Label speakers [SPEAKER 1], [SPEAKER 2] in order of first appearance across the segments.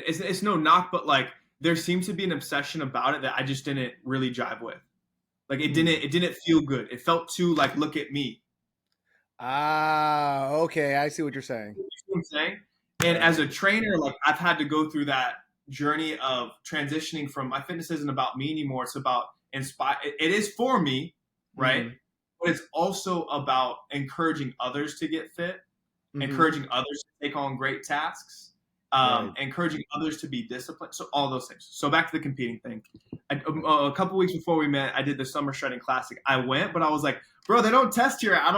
[SPEAKER 1] it's no knock, but like there seems to be an obsession about it that I just didn't really jive with. Like it didn't feel good. It felt too like, look at me.
[SPEAKER 2] Ah, okay. I see what you're saying.
[SPEAKER 1] You know what I'm saying? And as a trainer, like I've had to go through that journey of transitioning from my fitness isn't about me anymore. It's about inspire. It is for me, right?
[SPEAKER 2] Mm-hmm.
[SPEAKER 1] But it's also about encouraging others to get fit, encouraging others to take on great tasks,
[SPEAKER 2] Right.
[SPEAKER 1] encouraging others to be disciplined. So all those things. So back to the competing thing. A couple weeks before we met, I did the summer shredding classic. I went, but I was like, bro, they don't test here. I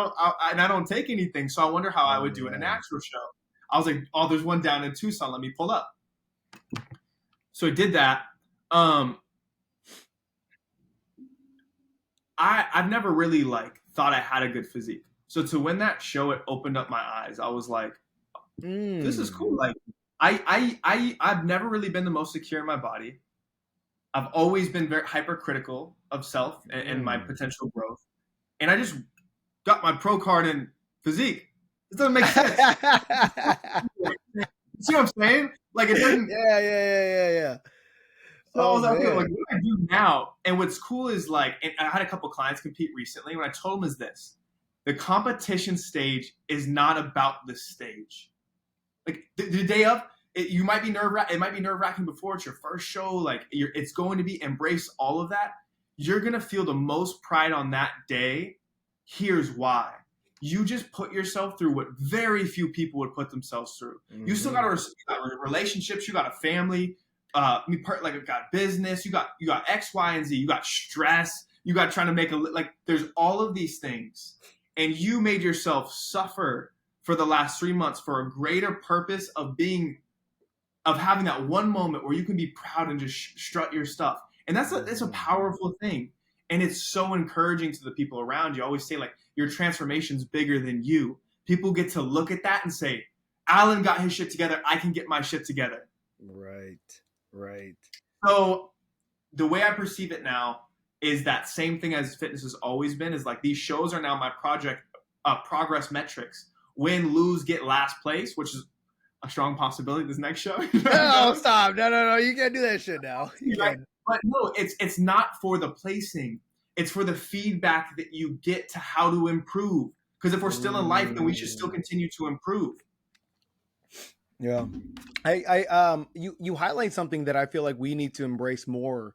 [SPEAKER 1] don't take anything. So I wonder how I would do in an actual show. I was like, oh, there's one down in Tucson. Let me pull up. So I did that. I've never really like thought I had a good physique. So to win that show, it opened up my eyes. I was like, this is cool. Like I've never really been the most secure in my body. I've always been very hypercritical of self and my potential growth. And I just got my pro card in physique. It doesn't make sense. You see what I'm saying? Like it doesn't.
[SPEAKER 2] Yeah.
[SPEAKER 1] So I was like, okay, like, what do I do now? And what's cool is like, and I had a couple clients compete recently. What I told them is this: the competition stage is not about the stage. Like the day of, you might be it might be nerve wracking before it's your first show. Like it's going to be embrace all of that. You're gonna feel the most pride on that day. Here's why: you just put yourself through what very few people would put themselves through. You still got relationships. You got a family. You got business. You got X, Y, and Z. You got stress. You got trying to make there's all of these things, and you made yourself suffer for the last 3 months for a greater purpose of having that one moment where you can be proud and just strut your stuff. And that's a powerful thing. And it's so encouraging to the people around you. I always say, like, your transformation's bigger than you. People get to look at that and say, Alan got his shit together. I can get my shit together.
[SPEAKER 2] Right.
[SPEAKER 1] So the way I perceive it now is that same thing as fitness has always been, is like these shows are now my progress metrics. Win, lose, get last place, which is a strong possibility this next show.
[SPEAKER 2] No, stop. No. You can't do that shit now.
[SPEAKER 1] But no, it's not for the placing. It's for the feedback that you get to how to improve. Because if we're still in life, then we should still continue to improve.
[SPEAKER 2] Yeah. You highlight something that I feel like we need to embrace more,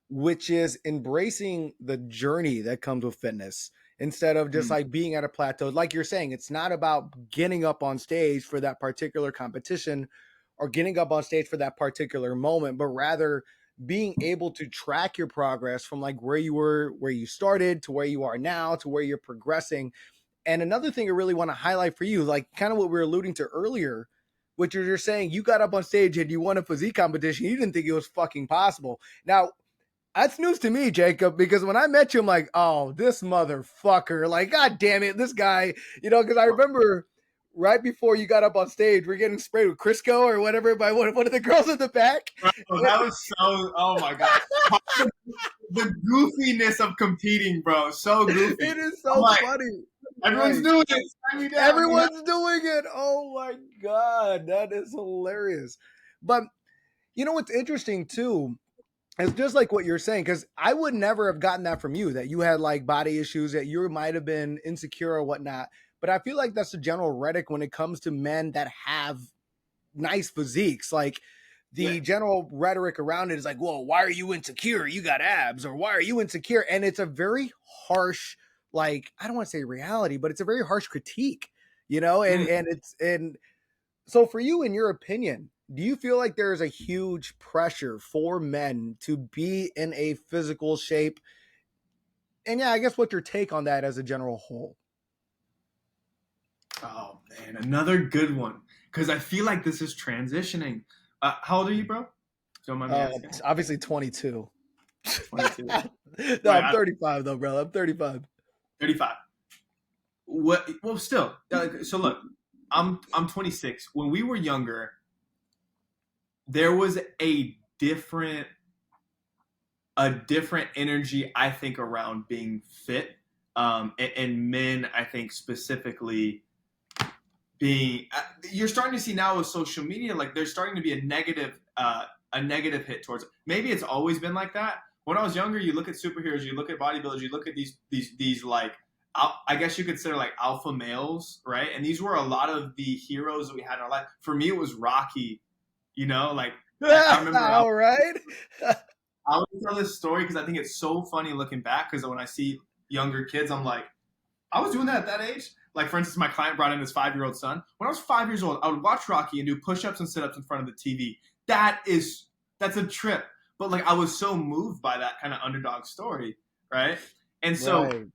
[SPEAKER 2] which is embracing the journey that comes with fitness instead of just like being at a plateau. Like you're saying, it's not about getting up on stage for that particular competition or getting up on stage for that particular moment, but rather being able to track your progress from like where you were, where you started to where you are now to where you're progressing. And another thing I really want to highlight for you, like kind of what we were alluding to earlier, which is you're saying you got up on stage and you won a physique competition. You didn't think it was fucking possible. Now, that's news to me, Jacob, because when I met you, I'm like, oh, this motherfucker. Like, God damn it, this guy. You know, because I remember right before you got up on stage, we're getting sprayed with Crisco or whatever by one of the girls in the back.
[SPEAKER 1] Bro, that was so, oh my God. The goofiness of competing, bro. So goofy.
[SPEAKER 2] It is so funny.
[SPEAKER 1] Everyone's doing it.
[SPEAKER 2] Everyone's doing it. Oh my God. That is hilarious. But you know what's interesting too? It's just like what you're saying, because I would never have gotten that from you, that you had like body issues, that you might have been insecure or whatnot. But I feel like that's the general rhetoric when it comes to men that have nice physiques. Like the general rhetoric around it is like, well, why are you insecure? You got abs, or why are you insecure? And it's a very harsh, like, I don't want to say reality, but it's a very harsh critique, you know? And so for you, in your opinion, do you feel like there is a huge pressure for men to be in a physical shape? And yeah, I guess what's your take on that as a general whole?
[SPEAKER 1] Oh man, another good one. Because I feel like this is transitioning. How old are you, bro? Don't mind me asking.
[SPEAKER 2] Obviously 22.
[SPEAKER 1] 22.
[SPEAKER 2] No, I'm 35 though, bro. I'm 35.
[SPEAKER 1] 35. What? Well, still. So look, I'm 26. When we were younger, there was a different energy, I think, around being fit. And men, I think, specifically being you're starting to see now with social media, like there's starting to be a negative hit towards it. Maybe it's always been like that. When I was younger, you look at superheroes, you look at bodybuilders, you look at these like I guess you could consider like alpha males, right? And these were a lot of the heroes that we had in our life. For me, it was Rocky. Like I remember.
[SPEAKER 2] All right.
[SPEAKER 1] I always tell this story because I think it's so funny looking back. Because when I see younger kids, I'm like, I was doing that at that age. Like, for instance, my client brought in his 5-year-old son. When I was 5 years old, I would watch Rocky and do push-ups and sit-ups in front of the TV. That's a trip. But like, I was so moved by that kind of underdog story, right? And so,
[SPEAKER 2] Right.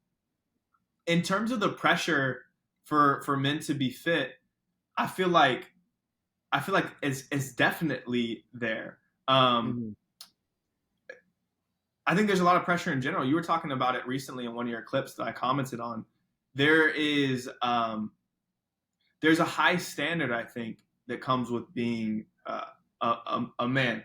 [SPEAKER 1] in terms of the pressure for men to be fit, I feel like it's definitely there.
[SPEAKER 2] Mhm.
[SPEAKER 1] I think there's a lot of pressure in general. You were talking about it recently in one of your clips that I commented on. There's a high standard, I think, that comes with being a man.